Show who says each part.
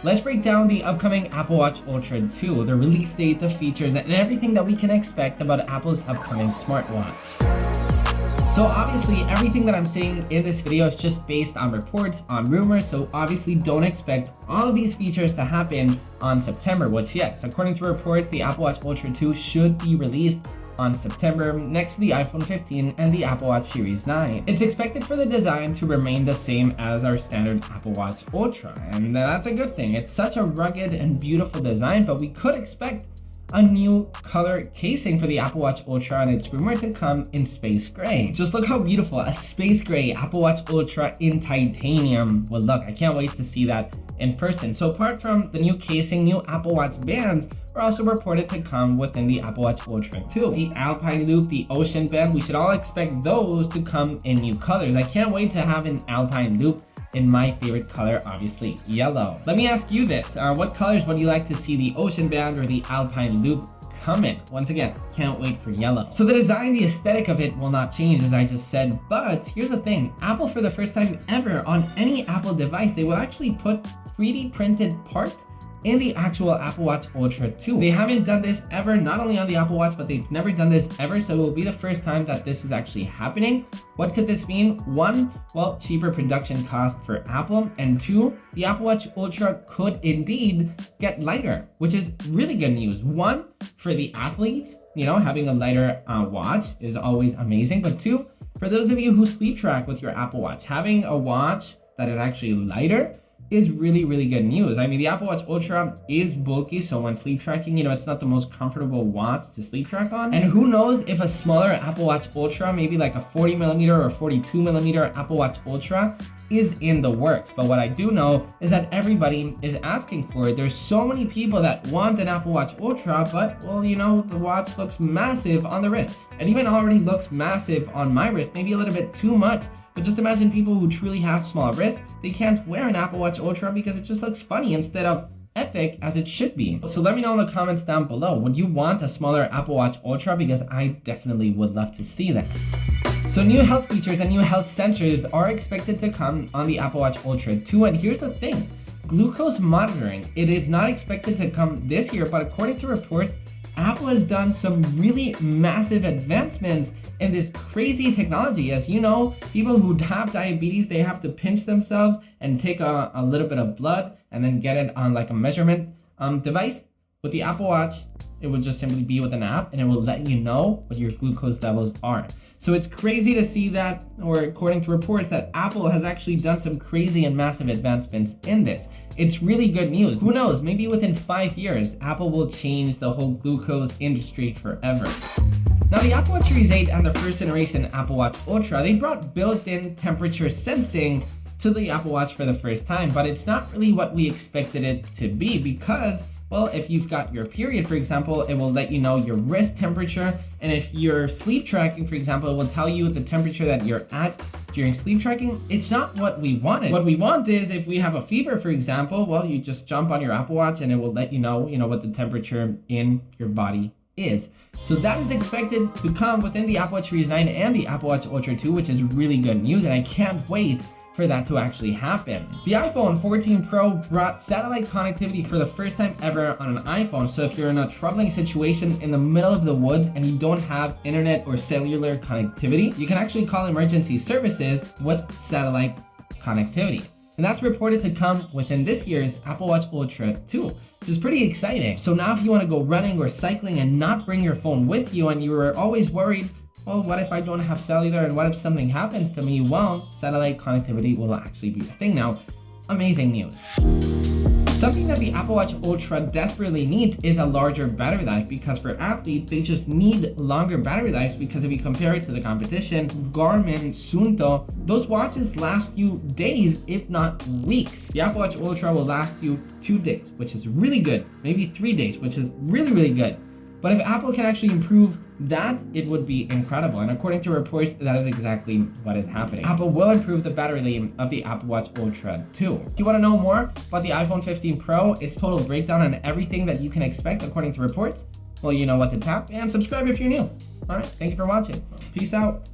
Speaker 1: let's break down the upcoming Apple Watch Ultra 2, the release date, the features, and everything that we can expect about Apple's upcoming smartwatch. So obviously everything that I'm saying in this video is just based on reports, on rumors, so obviously don't expect all of these features to happen on September, which yes, according to reports, the Apple Watch Ultra 2 should be released on September next to the iPhone 15 and the Apple Watch Series 9. It's expected for the design to remain the same as our standard Apple Watch Ultra, and that's a good thing. It's such a rugged and beautiful design, but we could expect a new color casing for the Apple Watch Ultra, and it's rumored to come in space gray. Just look how beautiful a space gray Apple Watch Ultra in titanium would look. I can't wait to see that in person. So apart from the new casing, new Apple Watch bands are also reported to come within the Apple Watch Ultra 2. The Alpine Loop, the Ocean Band, we should all expect those to come in new colors. I can't wait to have an Alpine Loop in my favorite color, obviously yellow. Let me ask you this, what colors would you like to see the Ocean Band or the Alpine Loop come in? Once again, can't wait for yellow. So the design, the aesthetic of it will not change, as I just said, but here's the thing, Apple, for the first time ever on any Apple device, they will actually put 3D printed parts in the actual Apple Watch Ultra 2. They haven't done this ever, not only on the Apple Watch, but they've never done this ever, so it will be the first time that this is actually happening. What could this mean? One, well, cheaper production cost for Apple, and two, the Apple Watch Ultra could indeed get lighter, which is really good news. One, for the athletes, you know, having a lighter watch is always amazing, but two, for those of you who sleep track with your Apple Watch, having a watch that is actually lighter is really, really good news. I mean, the Apple Watch Ultra is bulky, so when sleep tracking, you know, it's not the most comfortable watch to sleep track on. And who knows if a smaller Apple Watch Ultra, maybe like a 40mm or 42mm Apple Watch Ultra is in the works. But what I do know is that everybody is asking for it. There's so many people that want an Apple Watch Ultra, but well, you know, the watch looks massive on the wrist. It even already looks massive on my wrist, maybe a little bit too much. But just imagine people who truly have small wrists, they can't wear an Apple Watch Ultra because it just looks funny instead of epic as it should be. So let me know in the comments down below, would you want a smaller Apple Watch Ultra? Because I definitely would love to see that. So new health features and new health sensors are expected to come on the Apple Watch Ultra 2, and here's the thing, glucose monitoring, it is not expected to come this year, but according to reports, Apple has done some really massive advancements in this crazy technology. As you know, people who have diabetes, they have to pinch themselves and take a little bit of blood and then get it on like a measurement device. With the Apple Watch, it will just simply be with an app and it will let you know what your glucose levels are. So it's crazy to see that, or according to reports, that Apple has actually done some crazy and massive advancements in this. It's really good news. Who knows, maybe within 5 years, Apple will change the whole glucose industry forever. Now the Apple Watch Series 8 and the first generation Apple Watch Ultra, they brought built-in temperature sensing to the Apple Watch for the first time, but it's not really what we expected it to be because, well, if you've got your period, for example, it will let you know your wrist temperature. And if you're sleep tracking, for example, it will tell you the temperature that you're at during sleep tracking. It's not what we wanted. What we want is if we have a fever, for example, well, you just jump on your Apple Watch and it will let you know, what the temperature in your body is. So that is expected to come within the Apple Watch Series 9 and the Apple Watch Ultra 2, which is really good news. And I can't wait for that to actually happen. The iPhone 14 Pro brought satellite connectivity for the first time ever on an iPhone. So if you're in a troubling situation in the middle of the woods and you don't have internet or cellular connectivity, you can actually call emergency services with satellite connectivity. And that's reported to come within this year's Apple Watch Ultra 2, which is pretty exciting. So now if you want to go running or cycling and not bring your phone with you and you were always worried, well, what if I don't have cellular and what if something happens to me? Well, satellite connectivity will actually be a thing now. Amazing news. Something that the Apple Watch Ultra desperately needs is a larger battery life, because for athletes, they just need longer battery lives, because if you compare it to the competition, Garmin, Suunto, those watches last you days, if not weeks. The Apple Watch Ultra will last you 2 days, which is really good. Maybe 3 days, which is really, really good. But if Apple can actually improve that, it would be incredible. And according to reports, that is exactly what is happening. Apple will improve the battery life of the Apple Watch Ultra 2. If you want to know more about the iPhone 15 Pro, its total breakdown and everything that you can expect according to reports, well, you know what to tap, and subscribe if you're new. All right, thank you for watching. Peace out.